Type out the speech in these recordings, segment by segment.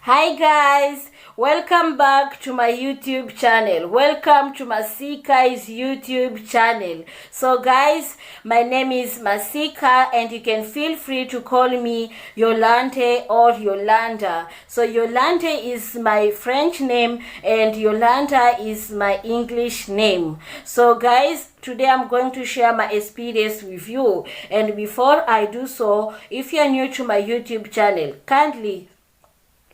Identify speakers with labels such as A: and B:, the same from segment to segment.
A: Hi guys, welcome back to my YouTube channel. Welcome to Masika's YouTube channel. So guys, my name is Masika and you can feel free to call me Yolante or Yolanda. So Yolante is my French name and Yolanda is my English name. So guys, today I'm going to share my experience with you. And before I do so, if you're new to my YouTube channel, kindly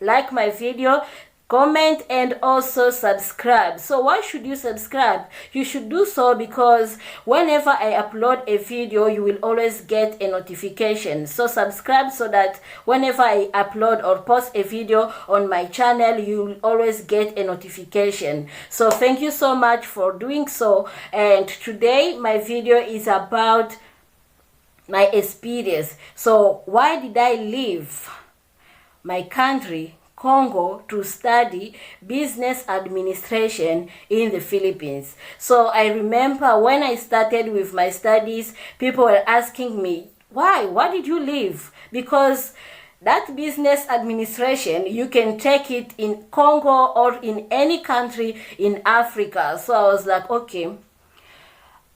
A: like my video, comment, and also subscribe. So why should you subscribe? You should do so because whenever I upload a video, you will always get a notification. So subscribe so that whenever I upload or post a video on my channel, you will always get a notification. So thank you so much for doing so. And today my video is about my experience. So why did I leave my country, Congo, to study business administration in the Philippines? So I remember when I started with my studies, people were asking me, why did you leave? Because that business administration, you can take it in Congo or in any country in Africa. So I was like, okay,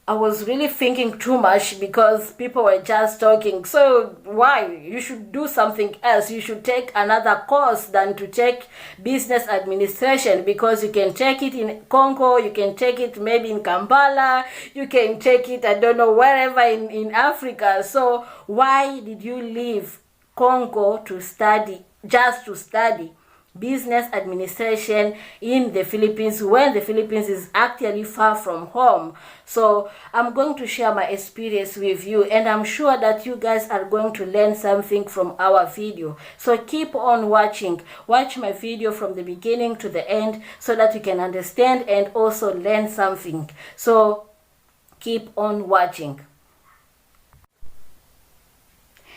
A: I was really thinking too much because people were just talking. So why? You should do something else. You should take another course than to take business administration, because you can take it in Congo, you can take it maybe in Kampala, you can take it, I don't know, wherever in Africa. So why did you leave Congo to study, just to study business administration in the Philippines when the Philippines is actually far from home? So I'm going to share my experience with you, and I'm sure that you guys are going to learn something from our video. So keep on watching. Watch my video from the beginning to the end so that you can understand and also learn something. So keep on watching.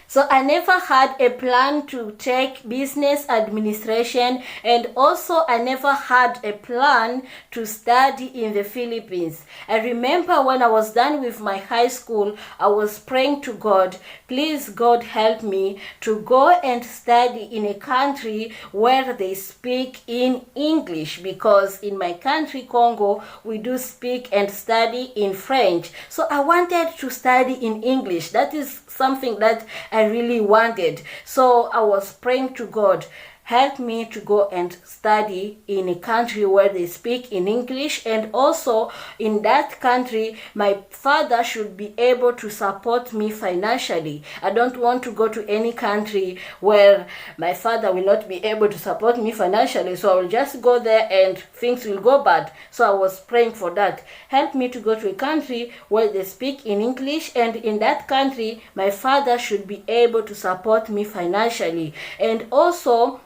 A: So I never had a plan to take business administration, and also I never had a plan to study in the Philippines. I remember when I was done with my high school, I was praying to God, please God help me to go and study in a country where they speak in English, because in my country, Congo, we do speak and study in French. So I wanted to study in English. That is something that I really wanted. So I was praying to God, help me to go and study in a country where they speak in English, and also in that country my father should be able to support me financially. I don't want to go to any country where my father will not be able to support me financially, so I will just go there and things will go bad. So I was praying for that. Help me to go to a country where they speak in English, and in that country my father should be able to support me financially, and also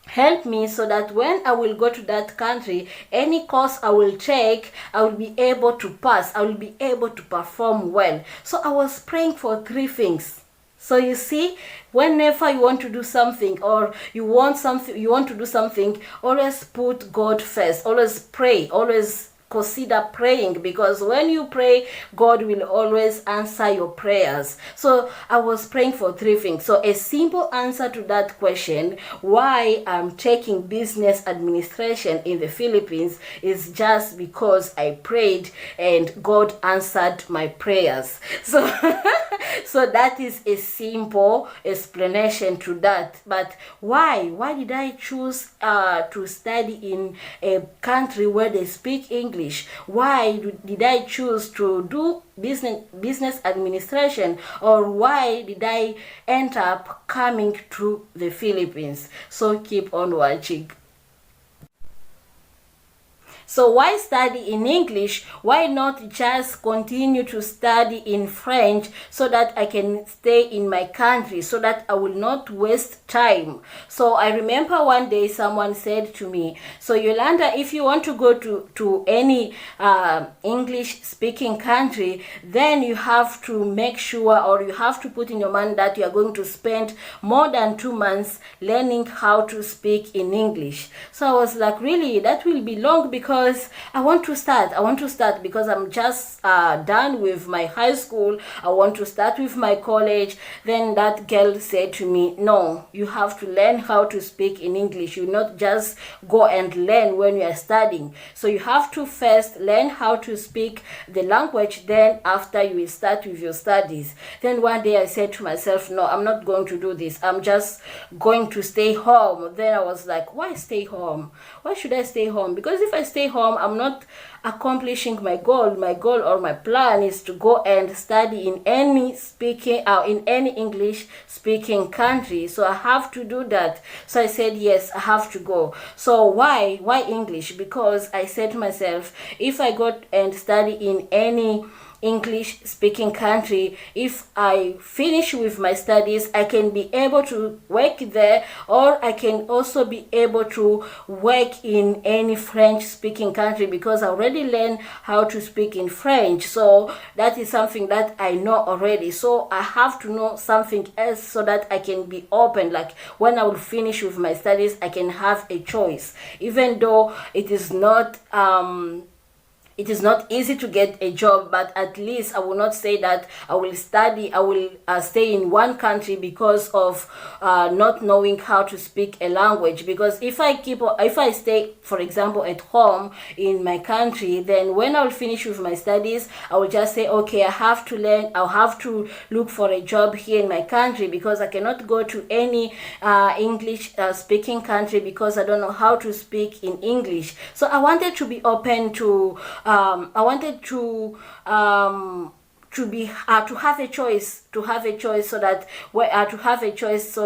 A: help me so that when I will go to that country, any course I will take, I will be able to pass, I will be able to perform well. So I was praying for three things. So you see, whenever you want to do something, or you want to do something, always put God first. Always pray. Always consider praying, because when you pray, God will always answer your prayers. So I was praying for three things. So a simple answer to that question, why I'm taking business administration in the Philippines, is just because I prayed and God answered my prayers. So so that is a simple explanation to that. But why did I choose to study in a country where they speak English? Why did I choose to do business administration, or why did I end up coming to the Philippines? So keep on watching. So why study in English? Why not just continue to study in French so that I can stay in my country, so that I will not waste time? So I remember one day someone said to me, so Yolanda, if you want to go to any English speaking country, then you have to make sure, or you have to put in your mind that you are going to spend more than 2 months learning how to speak in English. So I was like, really? That will be long, because because I want to start because I'm just done with my high school. I want to start with my college. Then that girl said to me, no, you have to learn how to speak in English. You not just go and learn when you are studying. So you have to first learn how to speak the language, then after you will start with your studies. Then one day I said to myself, no, I'm not going to do this. I'm just going to stay home. Then I was like, why stay home? Why should I stay home? Because if I stay home, I'm not accomplishing my goal. My goal or my plan is to go and study in any English speaking country. So I have to do that. So I said, yes, I have to go. So why English? Because I said to myself, if I go and study in any English speaking country, if I finish with my studies, I can be able to work there, or I can also be able to work in any French speaking country, because I already learned how to speak in French. So that is something that I know already. So I have to know something else so that I can be open. Like when I will finish with my studies, I can have a choice, even though it is not easy to get a job, but at least I will not say that I will stay in one country because of not knowing how to speak a language. Because if I stay, for example, at home in my country, then when I will finish with my studies, I will just say, okay, I have to learn, I'll have to look for a job here in my country, because I cannot go to any English speaking country because I don't know how to speak in English. So I wanted to be open to to have a choice, so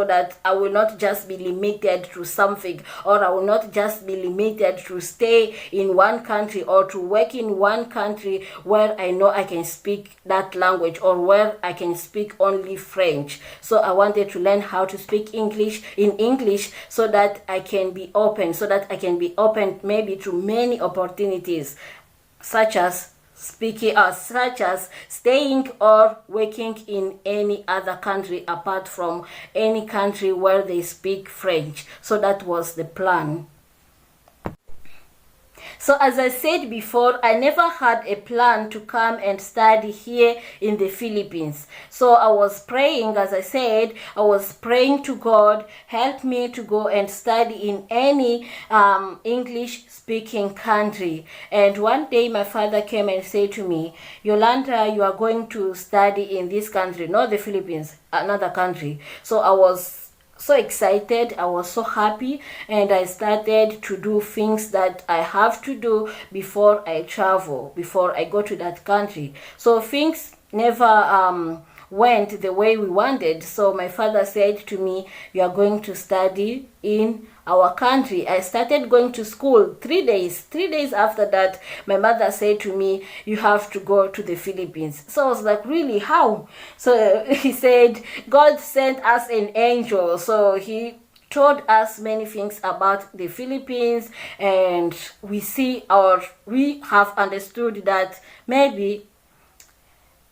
A: that I will not just be limited to something, or I will not just be limited to stay in one country or to work in one country where I know I can speak that language, or where I can speak only French. So I wanted to learn how to speak English so that I can be open, maybe to many opportunities, such as staying or working in any other country apart from any country where they speak French. So that was the plan. So as I said before, I never had a plan to come and study here in the Philippines. So I was praying, as I said, I was praying to God, help me to go and study in any English speaking country. And one day my father came and said to me, Yolanda, you are going to study in this country, not the Philippines, another country. So I was so excited, I was so happy, and I started to do things that I have to do before I travel, before I go to that country. So things never went the way we wanted. So my father said to me, you are going to study in our country. I started going to school 3 days. 3 days after that, my mother said to me, you have to go to the Philippines. So I was like, really, how? So he said, God sent us an angel. So he told us many things about the Philippines, and we have understood that maybe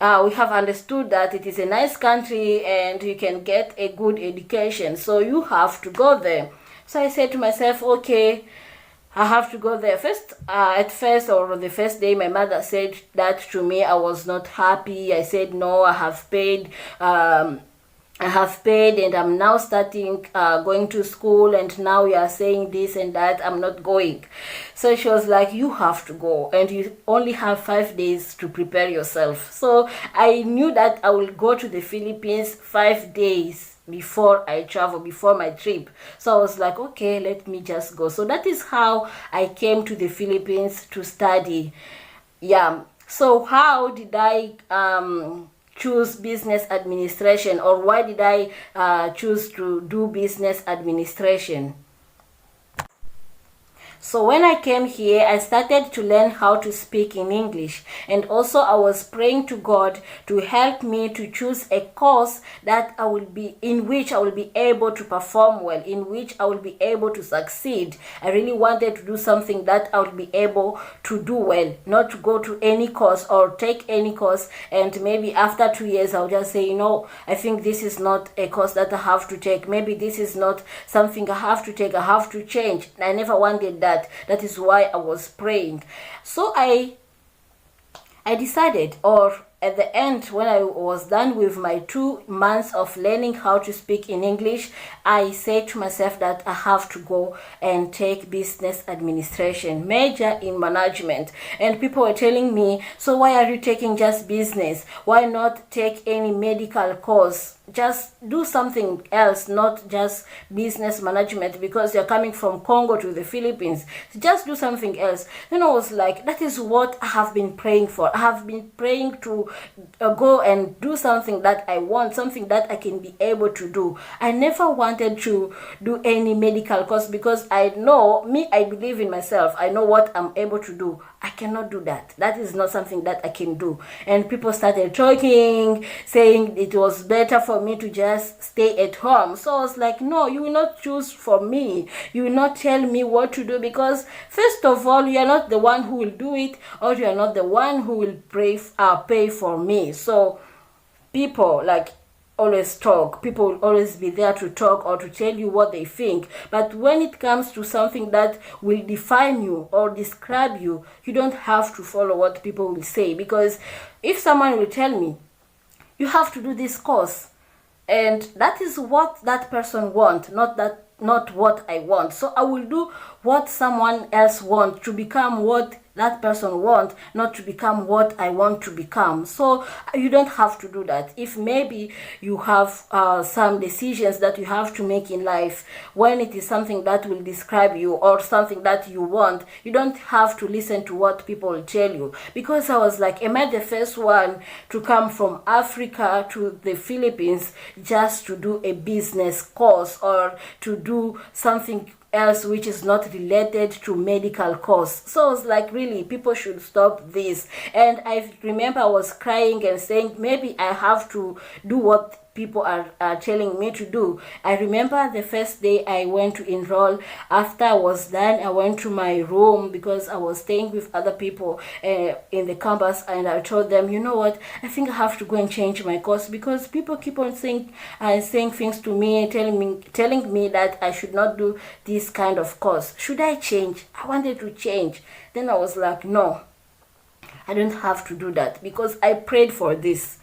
A: we have understood that it is a nice country and you can get a good education, so you have to go there. So I said to myself, okay, I have to go there. The first day, my mother said that to me. I was not happy. I said, no, I have paid and I'm now starting going to school, and now you are saying this and that, I'm not going. So she was like, you have to go, and you only have 5 days to prepare yourself. So I knew that I will go to the Philippines 5 days before I travel, before my trip. So I was like, okay, let me just go. So that is how I came to the Philippines to study. Yeah. So how did I choose business administration, or why did I choose to do business administration? So when I came here, I started to learn how to speak in English, and also I was praying to God to help me to choose a course that in which I will be able to perform well, in which I will be able to succeed. I really wanted to do something that I would be able to do well, not to go to any course or take any course and maybe after 2 years I'll just say, I think this is not a course that I have to take. Maybe this is not something I have to take. I have to change. I never wanted that. that. That is why I was praying. So I decided, or at the end, when I was done with my 2 months of learning how to speak in English, I said to myself that I have to go and take business administration, major in management. And people were telling me, so why are you taking just business? Why not take any medical course? Just do something else, not just business management, because you're coming from Congo to the Philippines. Just do something else. Then I was like, that is what I have been praying for. I have been praying to go and do something that I want, something that I can be able to do. I never wanted to do any medical course because I know me, I believe in myself. I know what I'm able to do. I cannot do that. That is not something that I can do. And people started talking, saying it was better for me to just stay at home. So I was like, no, you will not choose for me. You will not tell me what to do, because first of all, you are not the one who will do it, or you are not the one who will pay for me. So people always talk. People will always be there to talk or to tell you what they think. But when it comes to something that will define you or describe you, you don't have to follow what people will say. Because if someone will tell me, you have to do this course, and that is what that person wants, not what I want. So I will do what someone else wants to become what that person wants, not to become what I want to become. So you don't have to do that. If maybe you have some decisions that you have to make in life, when it is something that will describe you or something that you want, you don't have to listen to what people tell you. Because I was like, am I the first one to come from Africa to the Philippines just to do a business course or to do something else which is not related to medical course? So I was like, really, people should stop this. And I remember I was crying and saying, maybe I have to do what people are telling me to do. I remember the first day I went to enroll. After I was done, I went to my room because I was staying with other people in the campus, and I told them, you know what, I think I have to go and change my course, because people keep on saying things to me, telling me that I should not do this kind of course. Should I change? I wanted to change. Then I was like, no, I don't have to do that, because I prayed for this.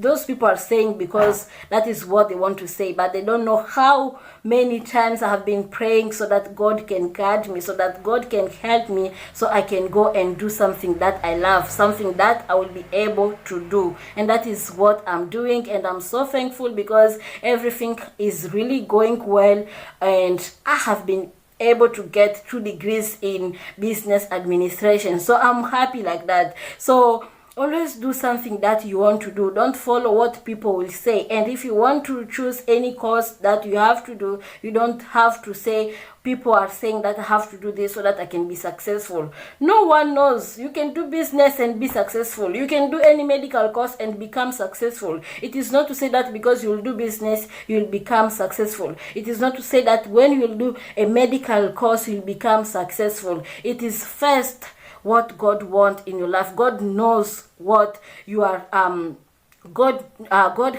A: Those people are saying because that is what they want to say, but they don't know how many times I have been praying so that God can guide me, so that God can help me, so I can go and do something that I love, something that I will be able to do. And that is what I'm doing, and I'm so thankful because everything is really going well, and I have been able to get 2 degrees in business administration. So I'm happy like that. So always do something that you want to do. Don't follow what people will say. And if you want to choose any course that you have to do, you don't have to say, people are saying that I have to do this so that I can be successful. No one knows. You can do business and be successful. You can do any medical course and become successful. It is not to say that because you will do business, you will become successful. It is not to say that when you will do a medical course, you will become successful. It is first what God wants in your life. God knows what you are God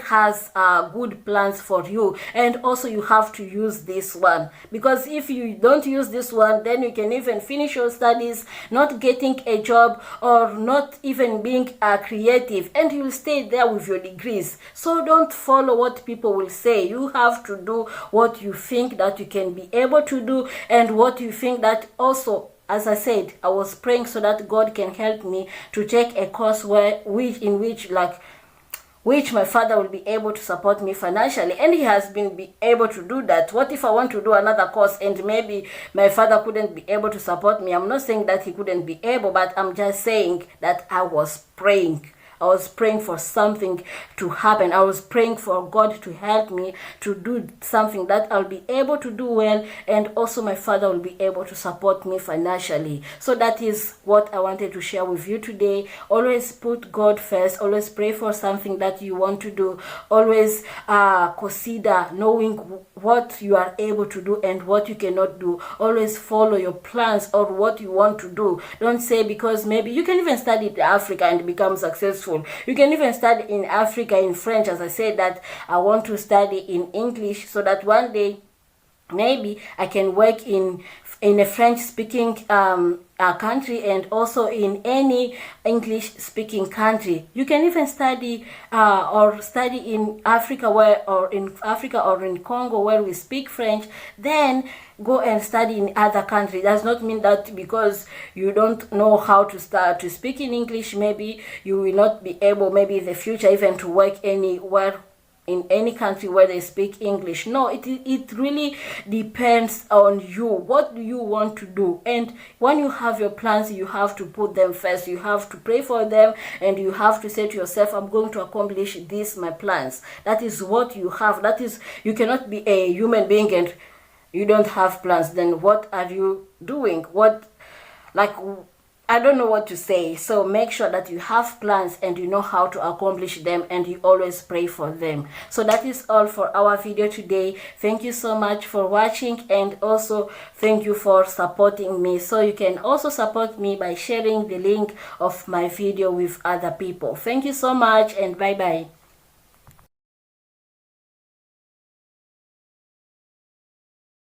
A: has good plans for you, and also you have to use this one, because if you don't use this one, then you can even finish your studies not getting a job or not even being creative, and you'll stay there with your degrees. So don't follow what people will say. You have to do what you think that you can be able to do, and what you think that also, as I said, I was praying so that God can help me to take a course which my father will be able to support me financially, and he has been able to do that. What if I want to do another course and maybe my father couldn't be able to support me? I'm not saying that he couldn't be able, but I'm just saying that I was praying. I was praying for something to happen. I was praying for God to help me to do something that I'll be able to do well, and also my father will be able to support me financially. So that is what I wanted to share with you today. Always put God first. Always pray for something that you want to do. Always consider knowing what you are able to do and what you cannot do. Always follow your plans or what you want to do. Don't say because maybe you can even study in Africa and become successful. You can even study in Africa in French. As I said, that I want to study in English so that one day maybe I can work in in a French speaking country, and also in any English speaking country. You can even study or study in Africa, or in Congo, where we speak French, then go and study in other countries. Does not mean that because you don't know how to start to speak in English, maybe you will not be able, maybe in the future, even to work anywhere in any country where they speak English. No, it really depends on you. What do you want to do? And when you have your plans, you have to put them first. You have to pray for them, and you have to say to yourself, I'm going to accomplish this, my plans. That is what you have. That is, you cannot be a human being and you don't have plans. Then what are you doing? I don't know what to say. So make sure that you have plans and you know how to accomplish them, and you always pray for them. So that is all for our video today. Thank you so much for watching, and also thank you for supporting me. So you can also support me by sharing the link of my video with other people. Thank you so much, and bye bye.